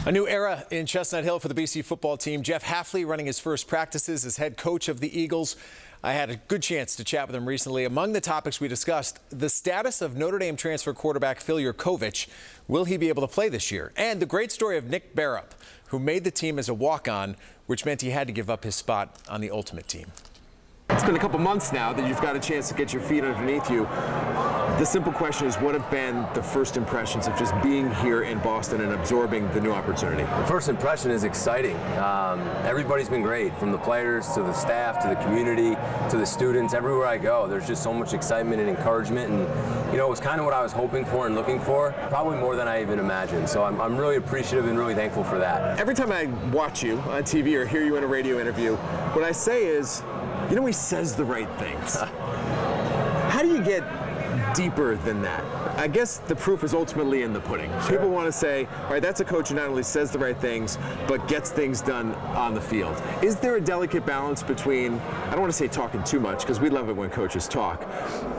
A new era in Chestnut Hill for the BC football team. Jeff Hafley running his first practices as head coach of the Eagles. I had a good chance to chat with him recently. Among the topics we discussed, the status of Notre Dame transfer quarterback Phil Jurkovec. Will he be able to play this year? And the great story of Nick Barrup, who made the team as a walk-on, which meant he had to give up his spot on the ultimate team. It's been a couple months now that you've got a chance to get your feet underneath you. The simple question is, what have been the first impressions of just being here in Boston and absorbing the new opportunity? The first impression is exciting. Everybody's been great, from the players to the staff to the community to the students. Everywhere I go, there's just so much excitement and encouragement, and you know, it was kind of what I was hoping for and looking for, probably more than I even imagined. So I'm really appreciative and really thankful for that. Every time I watch you on TV or hear you in a radio interview, what I say is, you know, he says the right things. How do you get deeper than that? I guess the proof is ultimately in the pudding. Sure. People want to say, all right, that's a coach who not only says the right things, but gets things done on the field. Is there a delicate balance between, I don't want to say talking too much, because we love it when coaches talk,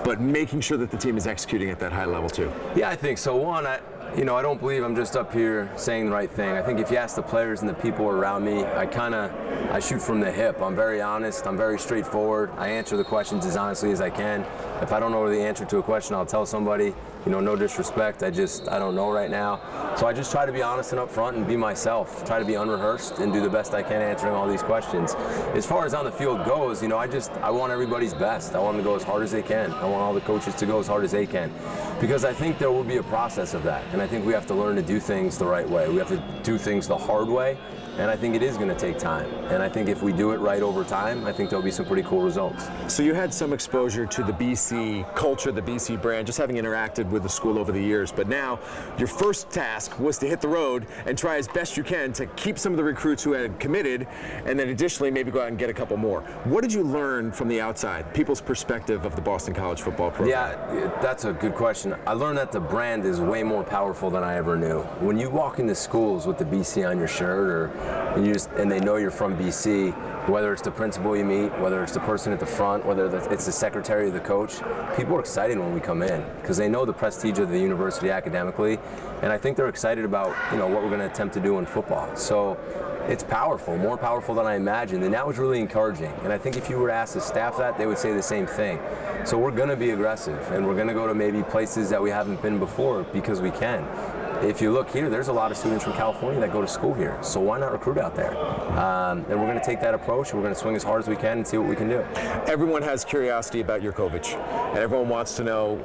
but making sure that the team is executing at that high level too? Yeah, I think so. One, I don't believe I'm just up here saying the right thing. I think if you ask the players and the people around me, I shoot from the hip. I'm very honest. I'm very straightforward. I answer the questions as honestly as I can. If I don't know the answer to a question, I'll tell somebody. You know, no disrespect. I don't know right now. So I just try to be honest and upfront and be myself. Try to be unrehearsed and do the best I can answering all these questions. As far as on the field goes, you know, I want everybody's best. I want them to go as hard as they can. I want all the coaches to go as hard as they can, because I think there will be a process of that. And I think we have to learn to do things the right way. We have to do things the hard way. And I think it is going to take time. And I think if we do it right over time, I think there'll be some pretty cool results. So you had some exposure to the BC culture, the BC brand, just having interacted with the school over the years. But now your first task was to hit the road and try as best you can to keep some of the recruits who had committed, and then additionally maybe go out and get a couple more. What did you learn from the outside, people's perspective of the Boston College football program? Yeah, that's a good question. I learned that the brand is way more powerful than I ever knew. When you walk into schools with the BC on your shirt, and they know you're from BC, whether it's the principal you meet, whether it's the person at the front, whether it's the secretary or the coach, people are excited when we come in because they know the prestige of the university academically, and I think they're excited about, you know, what we're going to attempt to do in football. So it's powerful, more powerful than I imagined, and that was really encouraging. And I think if you were to ask the staff that, they would say the same thing. So we're going to be aggressive, and we're going to go to maybe places that we haven't been before because we can. If you look here, there's a lot of students from California that go to school here, so why not recruit out there? And we're going to take that approach, and we're going to swing as hard as we can and see what we can do. Everyone has curiosity about Jurkovec, and everyone wants to know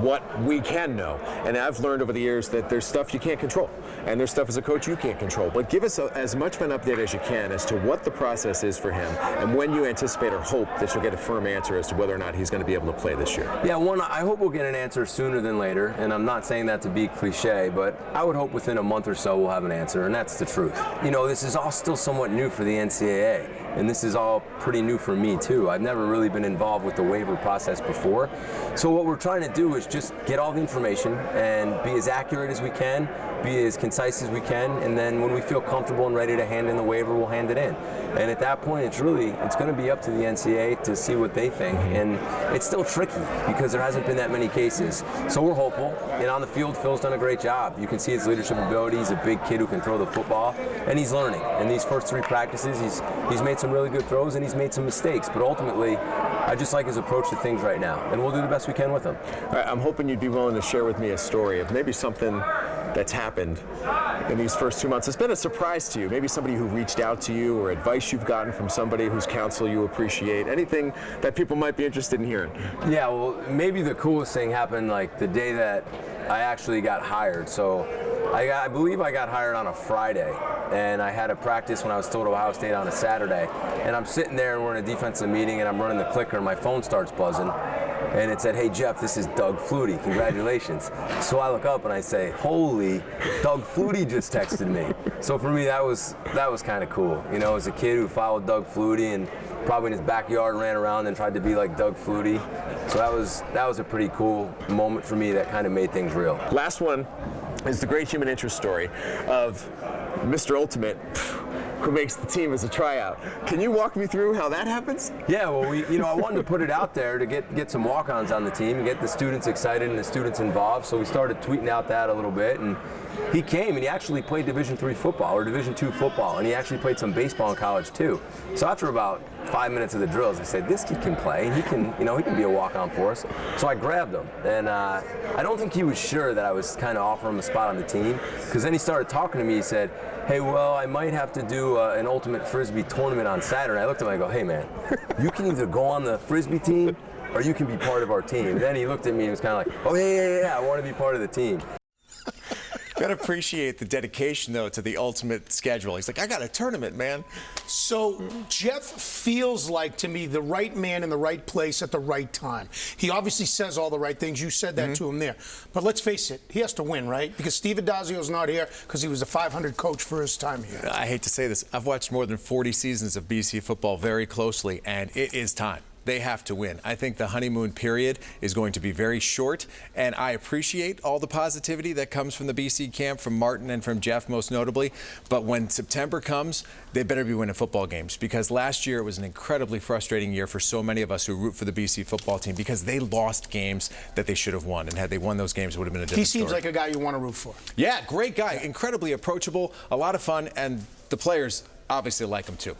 what we can know. And I've learned over the years that there's stuff you can't control, and there's stuff as a coach you can't control. But give us as much of an update as you can as to what the process is for him, and when you anticipate or hope that you'll get a firm answer as to whether or not he's going to be able to play this year. Yeah, one, I hope we'll get an answer sooner than later, and I'm not saying that to be cliche, but I would hope within a month or so we'll have an answer, and that's the truth. You know, this is all still somewhat new for the NCAA, and this is all pretty new for me too. I've never really been involved with the waiver process before. So what we're trying to do is just get all the information and be as accurate as we can, be as concise as we can, and then when we feel comfortable and ready to hand in the waiver, we'll hand it in. And at that point, it's going to be up to the NCAA to see what they think, and it's still tricky because there hasn't been that many cases. So we're hopeful, and on the field, Phil's done a great job. You can see his leadership ability. He's a big kid who can throw the football, and he's learning. In these first 3 practices, he's made some really good throws, and he's made some mistakes, but ultimately, I just like his approach to things right now, and we'll do the best we can with him. All right, I'm hoping you'd be willing to share with me a story of maybe something that's happened in these first 2 months. It's been a surprise to you, maybe somebody who reached out to you or advice you've gotten from somebody whose counsel you appreciate, anything that people might be interested in hearing. Yeah, well, maybe the coolest thing happened like the day that I actually got hired. So I believe I got hired on a Friday, and I had a practice when I was still at Ohio State on a Saturday, and I'm sitting there and we're in a defensive meeting and I'm running the clicker and my phone starts buzzing. And it said, "Hey Jeff, this is Doug Flutie, congratulations." So I look up and I say, "Holy, Doug Flutie just texted me." So for me, that was kind of cool. You know, as a kid who followed Doug Flutie and probably in his backyard ran around and tried to be like Doug Flutie. So that was a pretty cool moment for me that kind of made things real. Last one is the great human interest story of Mr. Ultimate, who makes the team as a tryout. Can you walk me through how that happens? Yeah, well, I wanted to put it out there to get some walk-ons on the team, get the students excited and the students involved. So we started tweeting out that a little bit, and he came and he actually played Division III football or Division II football, and he actually played some baseball in college too. So after about 5 minutes of the drills, I said, this kid can play, and he can be a walk-on for us. So I grabbed him, and I don't think he was sure that I was kind of offering him a spot on the team, because then he started talking to me. He said, hey, well, I might have to do an ultimate Frisbee tournament on Saturday. I looked at him and I go, hey, man, you can either go on the Frisbee team or you can be part of our team. And then he looked at me and was kind of like, oh, yeah, I want to be part of the team. Gotta appreciate the dedication, though, to the ultimate schedule. He's like, I got a tournament, man. So Jeff feels like, to me, the right man in the right place at the right time. He obviously says all the right things. You said that to him there. But let's face it, he has to win, right? Because Steve Adazio's not here because he was a 500 coach for his time here. I hate to say this. I've watched more than 40 seasons of BC football very closely, and it is time. They have to win. I think the honeymoon period is going to be very short, and I appreciate all the positivity that comes from the BC camp, from Martin and from Jeff most notably. But when September comes, they better be winning football games, because last year it was an incredibly frustrating year for so many of us who root for the BC football team, because they lost games that they should have won, and had they won those games, it would have been a different story. He seems like a guy you want to root for. Yeah, great guy, incredibly approachable, a lot of fun, and the players obviously like him too.